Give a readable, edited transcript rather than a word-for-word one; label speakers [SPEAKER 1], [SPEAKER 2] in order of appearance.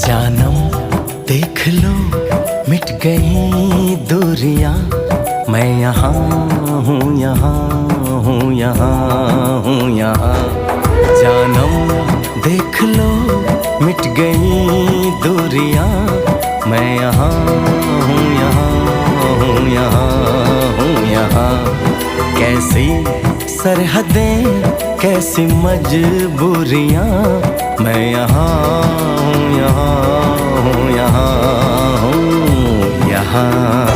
[SPEAKER 1] जानम देख लो मिट गई दूरियां, मैं यहाँ हूँ, यहाँ हूँ, यहाँ हूँ, यहाँ। जानम देख लो मिट गई दूरियां, मैं यहाँ हूँ, यहाँ हूँ, यहाँ हूँ, यहाँ। कैसी सरहदें कैसी मजबूरियां, मैं यहाँ हूँ, यहाँ हूँ, यहाँ हूँ, यहाँ।